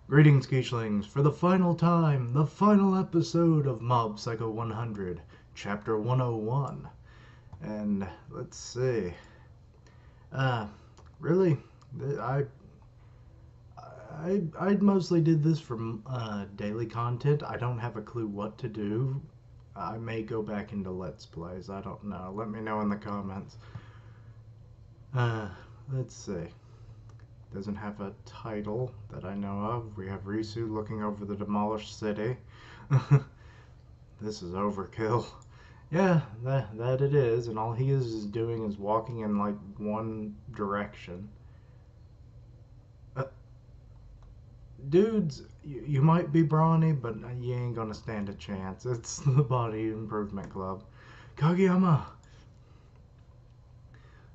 Greetings, Geechlings, for the final time, the final episode of Mob Psycho 100, Chapter 101. And let's see. Uh, really, I I mostly did this for daily content. I don't have a clue what to do. I may go back into Let's Plays. I don't know. Let me know in the comments. Uh, let's see. Doesn't have a title that I know of. We have Risu looking over the demolished city. This is overkill. Yeah, that it is, and all he is doing is walking in like one direction. Uh, Dudes, you might be brawny, but you ain't gonna stand a chance. It's the Body Improvement Club. Kageyama!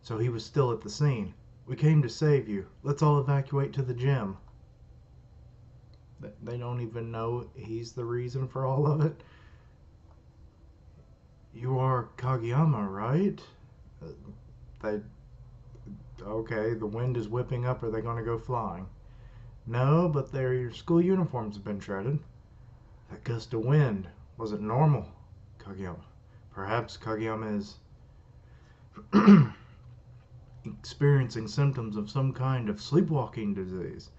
So he was still at the scene. We came to save you. Let's all evacuate to the gym. They don't even know he's the reason for all of it. You are Kageyama, right? Uh, They. Okay, the wind is whipping up. Are they going to go flying? No, but their school uniforms have been shredded. That gust of wind. Was it normal? Kageyama. Perhaps Kageyama is experiencing symptoms of some kind of sleepwalking disease.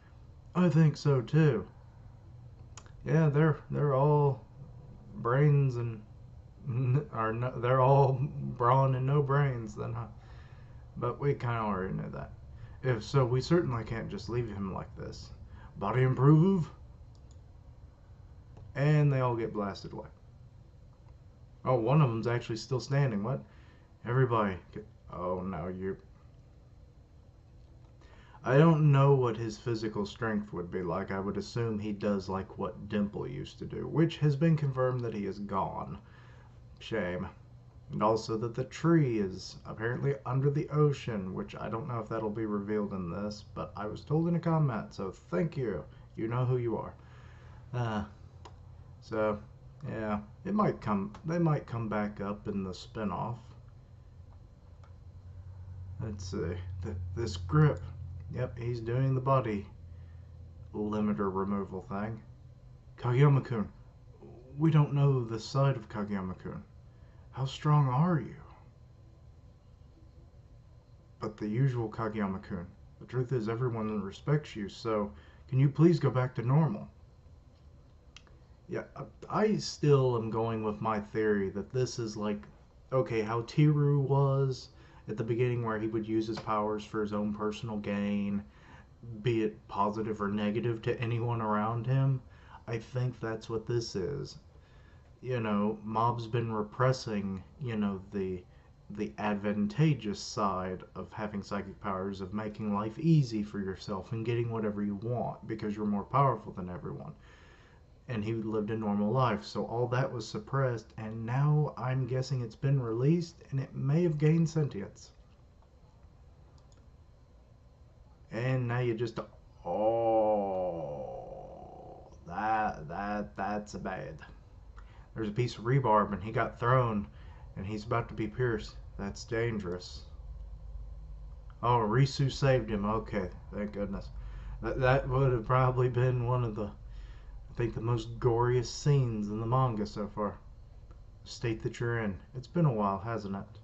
I think so too. Yeah, they're all brains and are no, they're all brawn and no brains then, huh? But we kind of already know that. If so, we certainly can't just leave him like this. Body improve, and they all get blasted away. Oh, one of them's actually still standing. What? Everybody. Oh no, you. I don't know what his physical strength would be like. I would assume he does like what Dimple used to do, which has been confirmed that he is gone. Shame. And also that the tree is apparently under the ocean, which I don't know if that'll be revealed in this, but I was told in a comment, so thank you. You know who you are. Uh, so, yeah, it might come. They might come back up in the spin-off. Let's see. This grip. Yep, he's doing the body limiter removal thing. Kageyama-kun. We don't know the side of Kageyama-kun. How strong are you? But the usual Kageyama-kun. The truth is everyone respects you, so can you please go back to normal? Yeah, I still am going with my theory that this is like, okay, how Tiru was at the beginning where he would use his powers for his own personal gain, be it positive or negative to anyone around him. I think that's what this is. Mob's been repressing, the advantageous side of having psychic powers, of making life easy for yourself and getting whatever you want because you're more powerful than everyone. And he lived a normal life, so all that was suppressed, and now I'm guessing it's been released and it may have gained sentience. And now you just that's bad. There's a piece of rebarb and he got thrown and he's about to be pierced. That's dangerous. Oh, Risu saved him. Okay, thank goodness. That would have probably been one of the, I think, the most goriest scenes in the manga so far. State that you're in. It's been a while, hasn't it?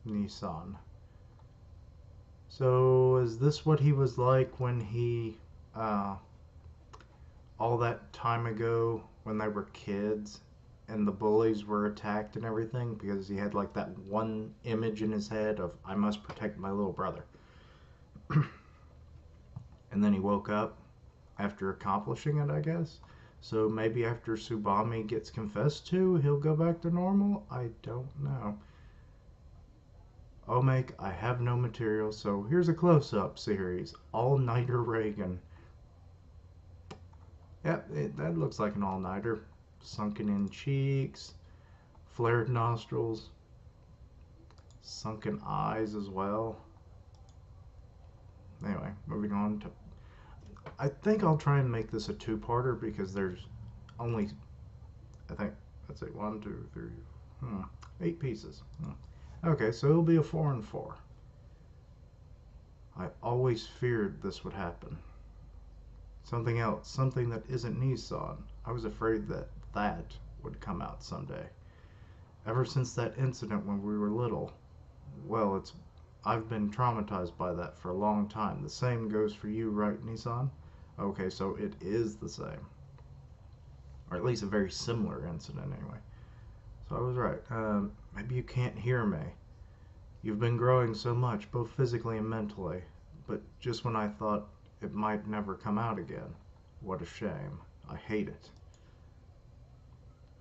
Nissan. So, is this what he was like when he, all that time ago when they were kids and the bullies were attacked and everything because he had like that one image in his head of I must protect my little brother. And then he woke up after accomplishing it, I guess. So maybe after Tsubame gets confessed to, he'll go back to normal? I don't know. Omake, I have no material, so here's a close-up series. All-Nighter Reagan. Yep, that looks like an all-nighter. Sunken in cheeks, flared nostrils, sunken eyes as well. Anyway, moving on to... I think I'll try and make this a two-parter because there's only, I think, let's see, 1, 2, 3, 8 pieces. Okay, so it'll be a 4 and 4. I always feared this would happen. Something else, something that isn't Nissan. I was afraid that that would come out someday. Ever since that incident when we were little, well, I've been traumatized by that for a long time. The same goes for you, right, Nissan? Okay, so it is the same. Or at least a very similar incident, anyway. So I was right. Maybe you can't hear me. You've been growing so much, both physically and mentally. But just when I thought it might never come out again. What a shame. I hate it.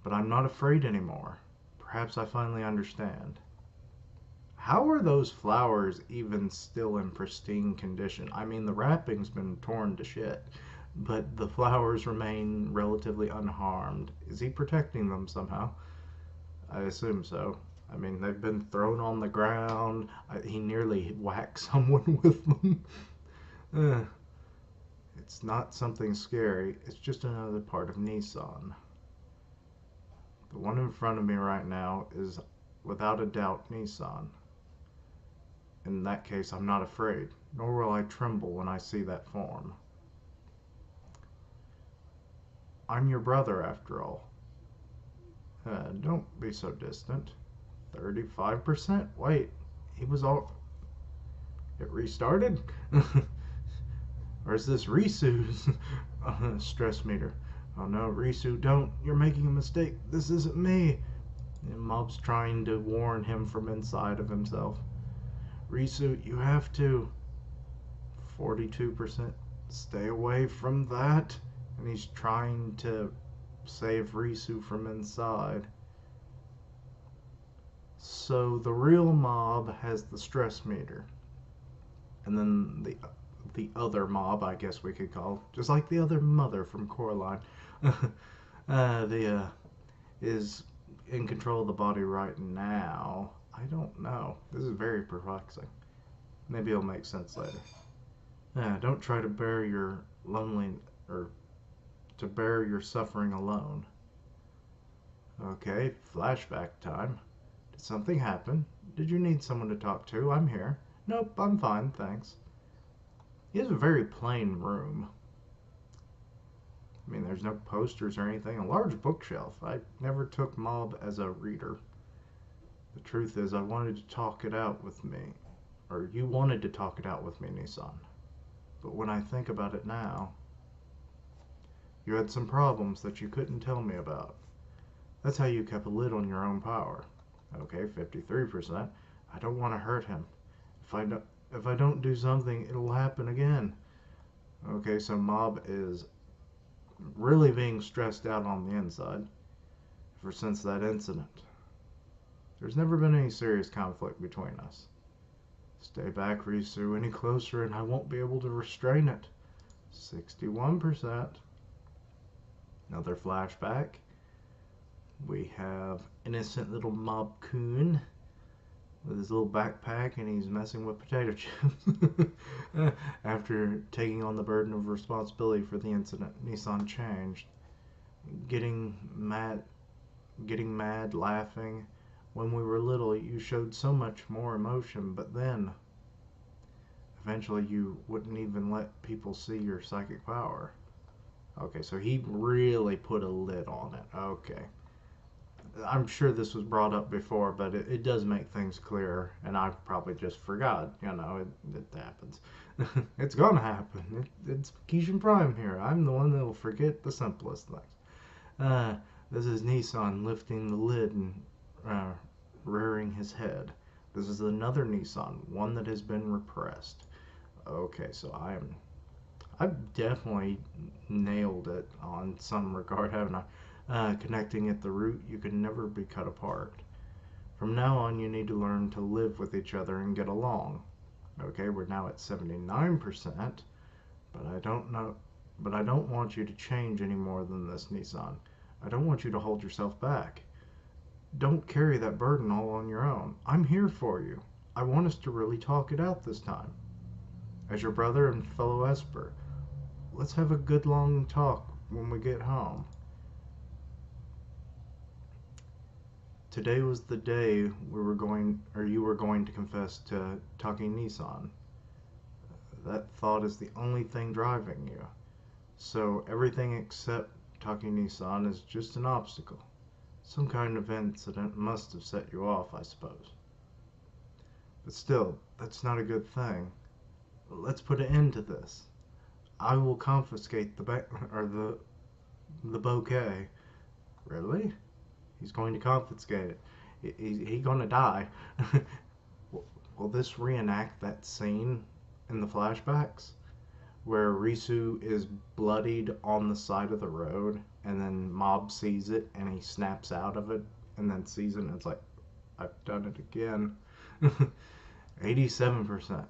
But I'm not afraid anymore. Perhaps I finally understand. How are those flowers even still in pristine condition? I mean, the wrapping's been torn to shit, but the flowers remain relatively unharmed. Is he protecting them somehow? I assume so. I mean, they've been thrown on the ground. He nearly whacked someone with them. It's not something scary. It's just another part of Nissan. The one in front of me right now is, without a doubt, Nissan. In that case, I'm not afraid, nor will I tremble when I see that form. I'm your brother, after all. Don't be so distant. 35%? Wait, he was all... It restarted? Or is this Risu's stress meter? Oh no, Risu, don't. You're making a mistake. This isn't me. And Mob's trying to warn him from inside of himself. Risu, you have to. 42%. Stay away from that. And he's trying to save Risu from inside. So the real Mob has the stress meter. And then the other Mob, I guess we could call, just like the other mother from Coraline, is in control of the body right now. I don't know. This is very perplexing. Maybe it'll make sense later. Don't try to bear your or to bear your suffering alone. Okay, flashback time. Did something happen? Did you need someone to talk to? I'm here. Nope, I'm fine, thanks. He has a very plain room. I mean, there's no posters or anything. A large bookshelf. I never took Mob as a reader. The truth is, I wanted to talk it out with me. Or you wanted to talk it out with me, Nissan. But when I think about it now, you had some problems that you couldn't tell me about. That's how you kept a lid on your own power. Okay, 53%. I don't want to hurt him. If I don't do something, it'll happen again. Okay, so Mob is really being stressed out on the inside since that incident. There's never been any serious conflict between us. Stay back, Risu, any closer and I won't be able to restrain it. 61%. Another flashback. We have innocent little Mob-kun with his little backpack, and he's messing with potato chips. After taking on the burden of responsibility for the incident, Nissan changed. Getting mad, laughing. When we were little, you showed so much more emotion, but then, eventually you wouldn't even let people see your psychic power. Okay, so he really put a lid on it. Okay. I'm sure this was brought up before, but it does make things clearer, and I probably just forgot. You know, it happens. It's gonna happen. It's Keishan Prime here. I'm the one that'll forget the simplest things. This is Nissan lifting the lid and rearing his head. This is another Nissan, one that has been repressed. Okay, so I've definitely nailed it on some regard, haven't I? Connecting at the root, you can never be cut apart. From now on, you need to learn to live with each other and get along. Okay, we're now at 79%, but I don't want you to change any more than this, Nissan. I don't want you to hold yourself back. Don't carry that burden all on your own. I'm here for you. I want us to really talk it out this time. As your brother and fellow Esper, let's have a good long talk when we get home. Today was the day you were going to confess to Taki Nissan. That thought is the only thing driving you. So everything except Taki-Nissan is just an obstacle. Some kind of incident must have set you off, I suppose. But still, that's not a good thing. Let's put an end to this. I will confiscate the bouquet. Really? He's going to confiscate it. He's gonna die. Will this reenact that scene in the flashbacks where Risu is bloodied on the side of the road and then Mob sees it and he snaps out of it and then sees it and it's like, I've done it again. 87%.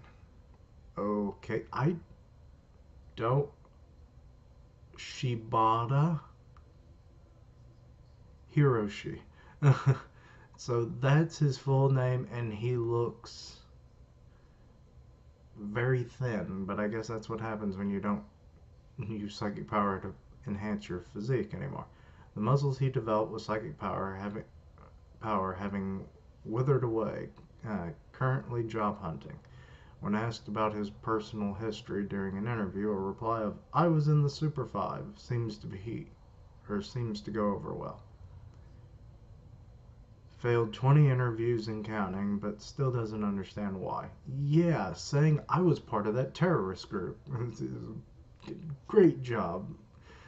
Okay, I don't. Shibata Hiroshi. So that's his full name, and he looks very thin, but I guess that's what happens when you don't use psychic power to enhance your physique anymore. The muscles he developed with psychic power having withered away, currently job hunting. When asked about his personal history during an interview, a reply of "I was in the Super 5" seems to go over well. Failed 20 interviews and counting, but still doesn't understand why. Yeah, saying I was part of that terrorist group. Great job.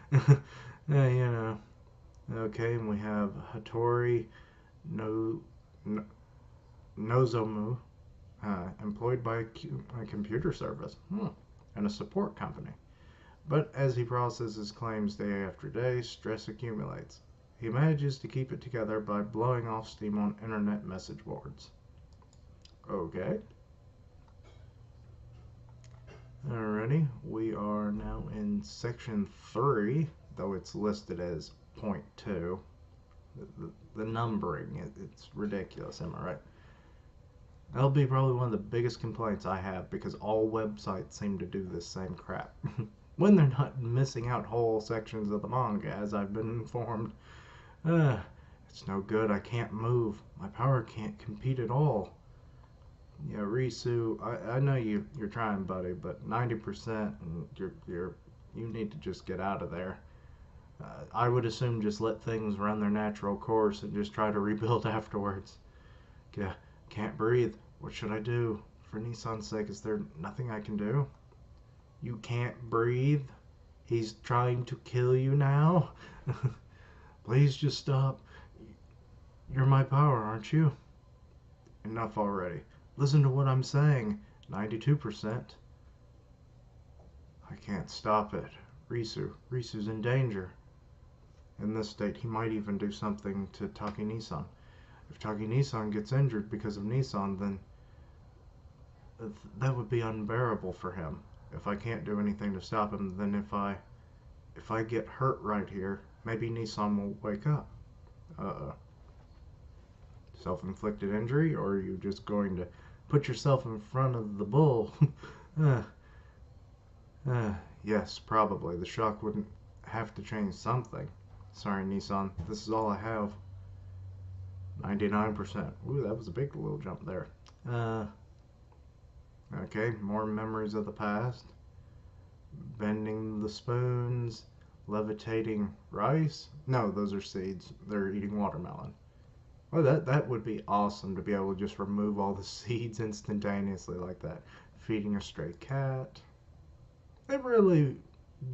You know. Okay, and we have Hattori no, no, Nozomu, employed by a computer service and a support company. But as he processes claims day after day, stress accumulates. He manages to keep it together by blowing off steam on internet message boards. Okay. Alrighty, we are now in section 3, though it's listed as point 2. The numbering, it's ridiculous, am I right? That'll be probably one of the biggest complaints I have because all websites seem to do this same crap. When they're not missing out whole sections of the manga, as I've been informed. It's no good. I can't move. My power can't compete at all. Yeah, Risu, I know you're trying, buddy, but 90%, and you need to just get out of there. I would assume just let things run their natural course and just try to rebuild afterwards. Yeah, can't breathe. What should I do? For Nissan's sake, is there nothing I can do? You can't breathe? He's trying to kill you now? Please just stop. You're my power, aren't you? Enough already. Listen to what I'm saying. 92%. I can't stop it. Risu's in danger. In this state, he might even do something to Taki-Nissan. If Taki-Nissan gets injured because of Nissan, then that would be unbearable for him. If I can't do anything to stop him, then if I get hurt right here, maybe Nissan will wake up. Self-inflicted injury, or are you just going to put yourself in front of the bull? Yes, probably. The shock wouldn't have to change something. Sorry, Nissan. This is all I have. 99%. Ooh, that was a big little jump there. Okay, more memories of the past. Bending the spoons. Levitating rice. No, those are seeds. They're eating watermelon. Well, that would be awesome to be able to just remove all the seeds instantaneously like that. Feeding a stray cat. They really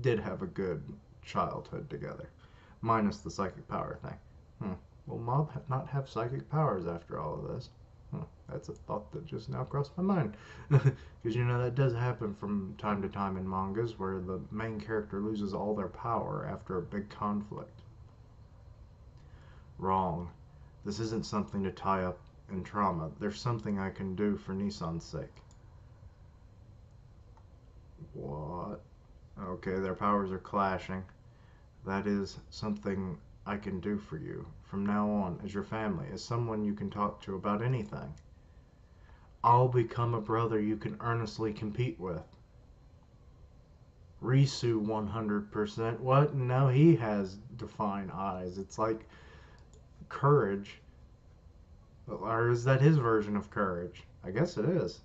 did have a good childhood together. Minus the psychic power thing. Will Mob not have psychic powers after all of this? That's a thought that just now crossed my mind. Because you know that does happen from time to time in mangas where the main character loses all their power after a big conflict. Wrong. This isn't something to tie up in trauma. There's something I can do for Nissan's sake. What? Okay, their powers are clashing. That is something I can do for you from now on as your family, as someone you can talk to about anything. I'll become a brother you can earnestly compete with. Risu 100%. What? Now he has defined eyes. It's like courage. Or is that his version of courage? I guess it is.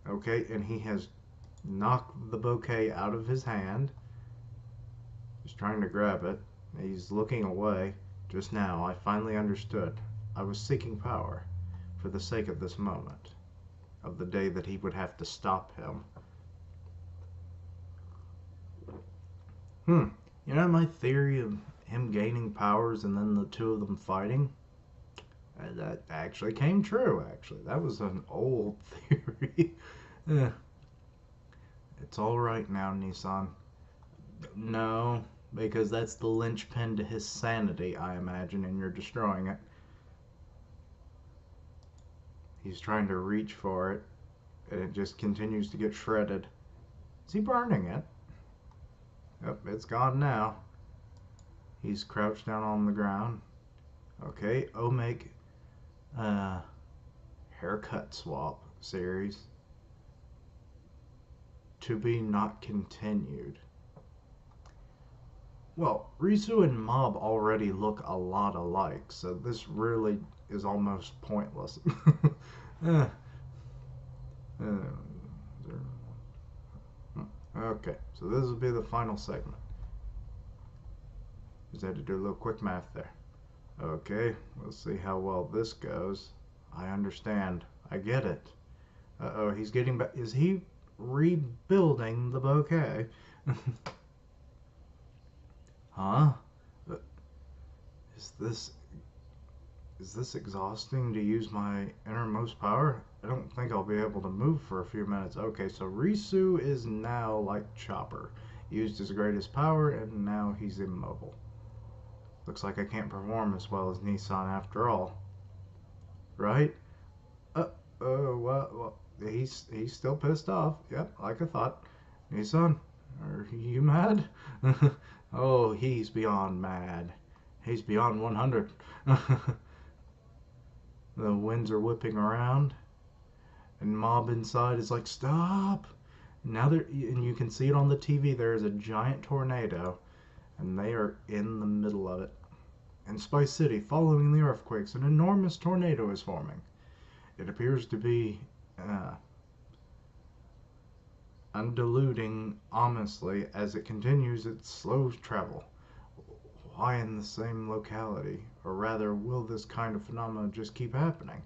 Okay, and he has knock the bouquet out of his hand. He's trying to grab it. He's looking away. Just now, I finally understood. I was seeking power for the sake of this moment, of the day that he would have to stop him. You know my theory of him gaining powers and then the two of them fighting? That actually came true, actually. That was an old theory. Eh, it's alright now, Nissan. No, because that's the linchpin to his sanity, I imagine, and you're destroying it. He's trying to reach for it, and it just continues to get shredded. Is he burning it? Yep, it's gone now. He's crouched down on the ground. Okay, Omake haircut swap series. To be not continued. Well, Risu and Mob already look a lot alike, so this really is almost pointless. uh, okay, so this will be the final segment. Just had to do a little quick math there. Okay, we'll see how well this goes. I understand. I get it. Uh-oh, he's getting back. Is he rebuilding the bouquet? Huh? Is this exhausting to use my innermost power? I don't think I'll be able to move for a few minutes. Okay, so Risu is now like Chopper. Used his greatest power and now he's immobile. Looks like I can't perform as well as Nissan after all. Right? Well, he's still pissed off. Yep, like I thought. Nissan, are you mad? Oh, he's beyond mad. He's beyond 100. The winds are whipping around, and Mob inside is like, stop! Now and you can see it on the TV. There is a giant tornado, and they are in the middle of it. In Spice City, following the earthquakes, an enormous tornado is forming. It appears to be undulating ominously as it continues its slow travel. Why in the same locality? Or rather, will this kind of phenomenon just keep happening?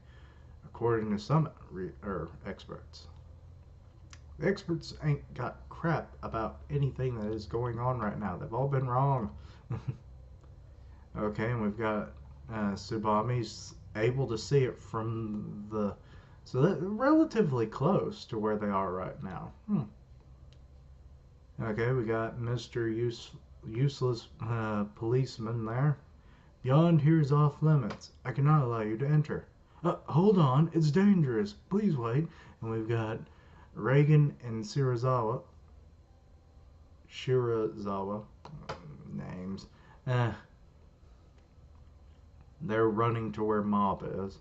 According to some experts. The experts ain't got crap about anything that is going on right now. They've all been wrong. Okay, and we've got Tsubami's able to see it from the... So that's relatively close to where they are right now. Okay, we got Mr. Useless policeman there. Beyond here is off limits. I cannot allow you to enter. Hold on, it's dangerous. Please wait. And we've got Reagan and Shirazawa names. They're running to where Mob is.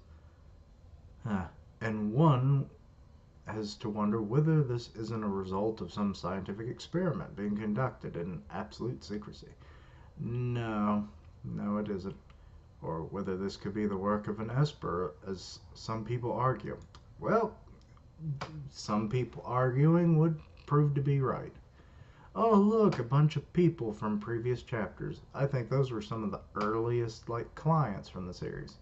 And one has to wonder whether this isn't a result of some scientific experiment being conducted in absolute secrecy. No, it isn't. Or whether this could be the work of an Esper, as some people argue. Well, some people arguing would prove to be right. Oh, look, a bunch of people from previous chapters. I think those were some of the earliest, clients from the series.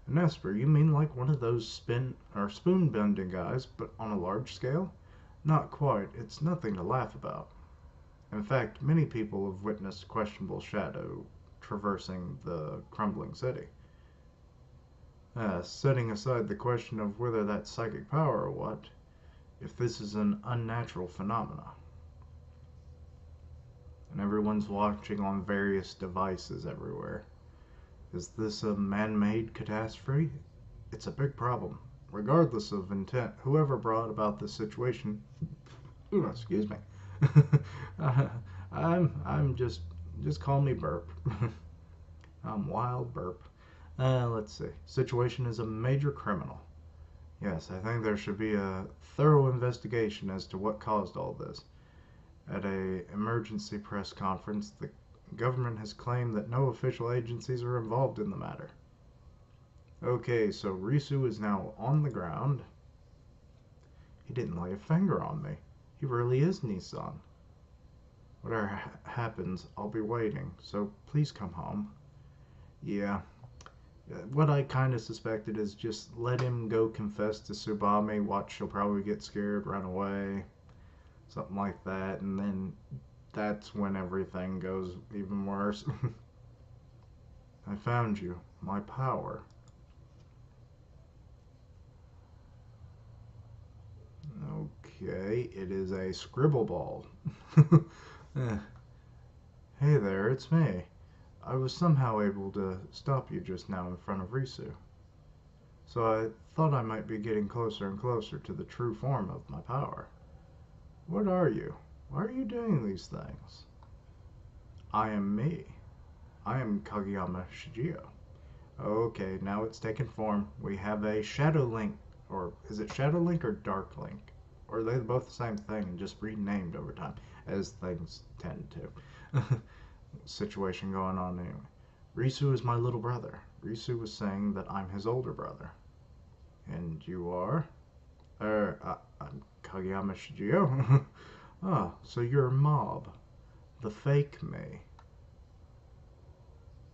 An Esper, you mean like one of those spoon bending guys, but on a large scale? Not quite. It's nothing to laugh about. In fact, many people have witnessed questionable shadow traversing the crumbling city. Setting aside the question of whether that's psychic power or what, if this is an unnatural phenomena. And everyone's watching on various devices everywhere. Is this a man-made catastrophe? It's a big problem. Regardless of intent, whoever brought about this situation... excuse me. I'm just call me Burp. I'm Wild Burp. Let's see. Situation is a major criminal. Yes, I think there should be a thorough investigation as to what caused all this. At an emergency press conference, the government has claimed that no official agencies are involved in the matter. Okay, so Risu is now on the ground. He didn't lay a finger on me. He really is Nissan. Whatever happens, I'll be waiting, so please come home. Yeah, what I kind of suspected is just let him go confess to Tsubame, watch she'll probably get scared, run away, something like that, and then that's when everything goes even worse. I found you, my power. Okay, it is a scribble ball. Eh, hey there, it's me. I was somehow able to stop you just now in front of Risu. So I thought I might be getting closer and closer to the true form of my power. What are you? Why are you doing these things? I am me. I am Kageyama Shigeo. Okay, now it's taken form. We have a Shadow Link, or is it Shadow Link or Dark Link? Or are they both the same thing and just renamed over time, as things tend to? Situation going on anyway. Risu is my little brother. Risu was saying that I'm his older brother. And you are? I'm Kageyama Shigeo. Ah, so you're Mob. The fake me.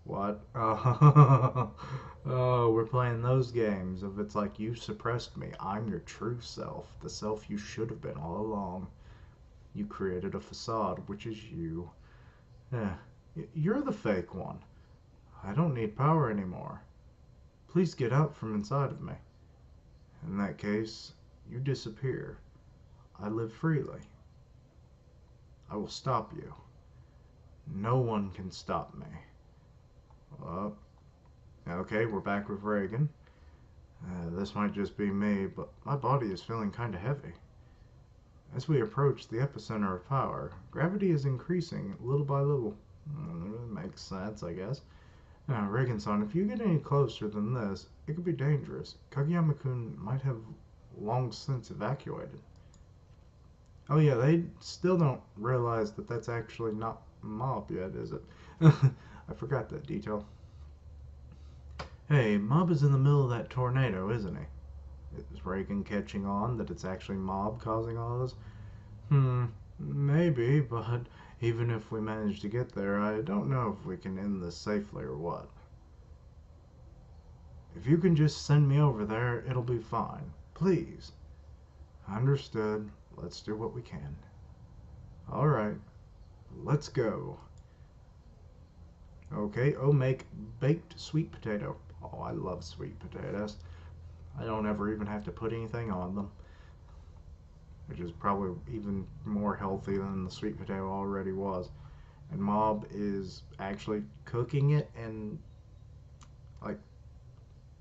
What? Oh, we're playing those games of it's like you suppressed me. I'm your true self, the self you should have been all along. You created a facade, which is you. Yeah, you're the fake one. I don't need power anymore. Please get out from inside of me. In that case, you disappear. I live freely. I will stop you. No one can stop me. Well, okay, we're back with Reagan. This might just be me, but my body is feeling kind of heavy. As we approach the epicenter of power, gravity is increasing little by little. Makes sense, I guess. Now, Reagan-san, if you get any closer than this, it could be dangerous. Kageyama-kun might have long since evacuated. Oh yeah, they still don't realize that that's actually not Mob yet, is it? I forgot that detail. Hey, Mob is in the middle of that tornado, isn't he? Is Reagan catching on that it's actually Mob causing all this? Maybe, but even if we manage to get there, I don't know if we can end this safely or what. If you can just send me over there, it'll be fine. Please. Understood. Let's do what we can. Alright. Let's go. Okay, make baked sweet potato. Oh, I love sweet potatoes. I don't ever even have to put anything on them, which is probably even more healthy than the sweet potato already was. And Mob is actually cooking it and like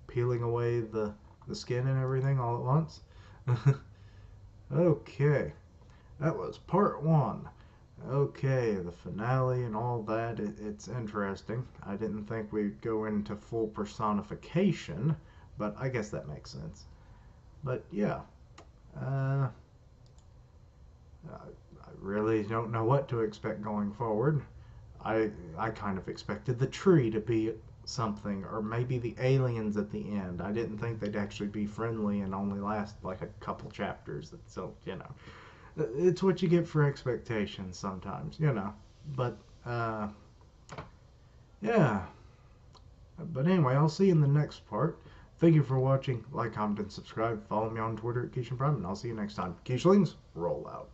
peeling away the skin and everything all at once. Okay, that was part one. Okay, the finale and all that, it's interesting. I didn't think we'd go into full personification, but I guess that makes sense. But yeah, I really don't know what to expect going forward. I kind of expected the tree to be something, or maybe the aliens at the end. I didn't think they'd actually be friendly and only last like a couple chapters. So, it's what you get for expectations sometimes, But, yeah. But anyway, I'll see you in the next part. Thank you for watching. Like, comment, and subscribe. Follow me on Twitter at Keishan Prime, and I'll see you next time. Keishlings, roll out.